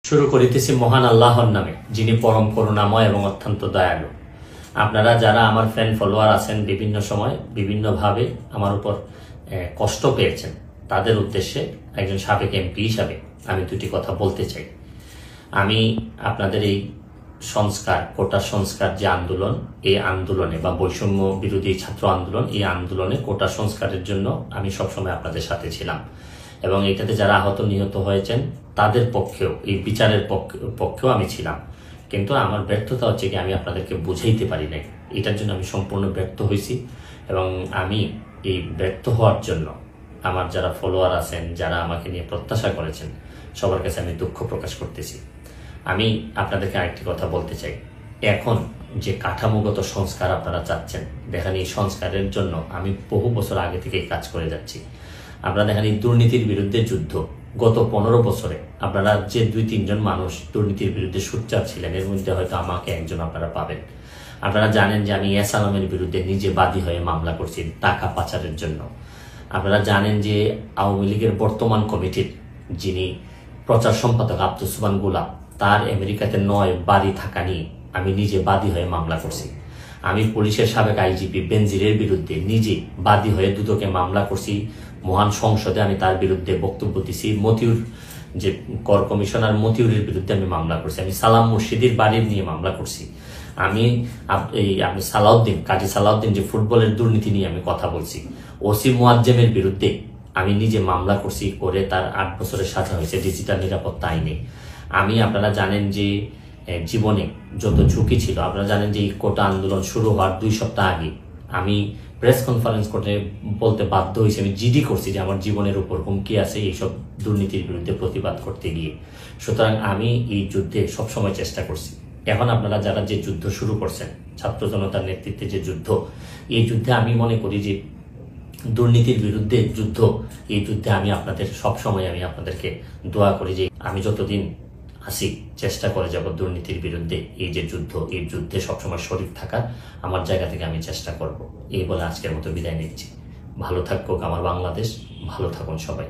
শুরু করিতেছি মহান আল্লাহর নামে, যিনি পরম করুণাময় এবং অত্যন্ত দয়ালু। আপনারা যারা আমার ফ্যান ফলোয়ার আছেন, বিভিন্ন সময় বিভিন্নভাবে আমার উপর কষ্ট পেয়েছেন, তাদের উদ্দেশ্যে একজন সাবেক এমপি হিসাবে আমি দুটি কথা বলতে চাই। আমি আপনাদের এই সংস্কার, কোটা সংস্কার যে আন্দোলন, এই আন্দোলনে বা বৈষম্য বিরোধী ছাত্র আন্দোলন, এই আন্দোলনে কোটা সংস্কারের জন্য আমি সবসময় আপনাদের সাথে ছিলাম এবং এটাতে যারা আহত নিহত হয়েছেন তাদের পক্ষেও, এই বিচারের পক্ষেও আমি ছিলাম। কিন্তু আমার ব্যর্থতা হচ্ছে কি, আমি আপনাদেরকে বুঝাইতে পারি নাই। এটার জন্য আমি সম্পূর্ণ ব্যর্থ হয়েছি এবং আমি এই ব্যর্থ হওয়ার জন্য আমার যারা ফলোয়ার আছেন, যারা আমাকে নিয়ে প্রত্যাশা করেছেন, সবার কাছে আমি দুঃখ প্রকাশ করতেছি। আমি আপনাদেরকে আরেকটি কথা বলতে চাই। এখন যে কাঠামোগত সংস্কার আপনারা চাচ্ছেন, দেখেন এই সংস্কারের জন্য আমি বহু বছর আগে থেকেই কাজ করে যাচ্ছি। আপনারা দেখেন এই দুর্নীতির বিরুদ্ধে যুদ্ধ গত 15 বছরে আপনারা যে 2-3 জন মানুষ দুর্নীতির বিরুদ্ধে সোচ্চার ছিলেন, এর মধ্যে হয়তো আমাকে একজন আপনারা পাবেন। আপনারা জানেন যে আমি এস আলমের বিরুদ্ধে নিজে বাদী হয়ে মামলা করছি টাকা পাচারের জন্য। আপনারা জানেন যে আওয়ামী লীগের বর্তমান কমিটির যিনি প্রচার সম্পাদক আব্দুস সুবহান গোলাপ, তার আমেরিকাতে 9 বাড়ি থাকা নিয়ে আমি নিজে বাদী হয়ে মামলা করছি। আমি পুলিশের সাবেক আইজিপি বেনজিরের বিরুদ্ধে নিজে বাদী হয়ে দুদকে মামলা করছি। মহান সংসদে আমি তার বিরুদ্ধে বক্তব্য দিছি। মতিউর যে কর কমিশনার মতিউরের বিরুদ্ধে আমি মামলা করছি। আমি সালাম মুর্শিদির বাড়ির নিয়ে মামলা করছি। আমি সালাউদ্দিন, কাজী সালাউদ্দিন যে ফুটবলের দুর্নীতি নিয়ে আমি কথা বলছি। ওসি মুয়াজ্জেমের বিরুদ্ধে আমি নিজে মামলা করছি, করে তার 8 বছরের সাজা হয়েছে ডিজিটাল নিরাপত্তা আইনে। আপনারা জানেন যে জীবনে যত ঝুঁকি ছিল, আপনারা জানেন যে এই কোটা আন্দোলন শুরু হওয়ার 2 সপ্তাহ আগে আমি প্রেস কনফারেন্স করে বলতে বাধ্য হয়েছি, আমি জিডি করছি যে আমার জীবনের উপর হুমকি আছে এইসব দুর্নীতির বিরুদ্ধে প্রতিবাদ করতে গিয়ে। সুতরাং আমি এই যুদ্ধে সবসময় চেষ্টা করছি। এখন আপনারা যারা যে যুদ্ধ শুরু করছেন, ছাত্র জনতার নেতৃত্বে যে যুদ্ধ, এই যুদ্ধে আমি মনে করি যে দুর্নীতির বিরুদ্ধে যুদ্ধ, এই যুদ্ধে আমি আপনাদের সবসময় আমি আপনাদেরকে দোয়া করি যে আমি যতদিন আসি চেষ্টা করে যাব দুর্নীতির বিরুদ্ধে এই যে যুদ্ধ, এই যুদ্ধে সবসময় শরীর থাকার আমার জায়গা থেকে আমি চেষ্টা করব। এই বলে আজকের মতো বিদায় নিচ্ছি। ভালো থাকুক আমার বাংলাদেশ, ভালো থাকুন সবাই।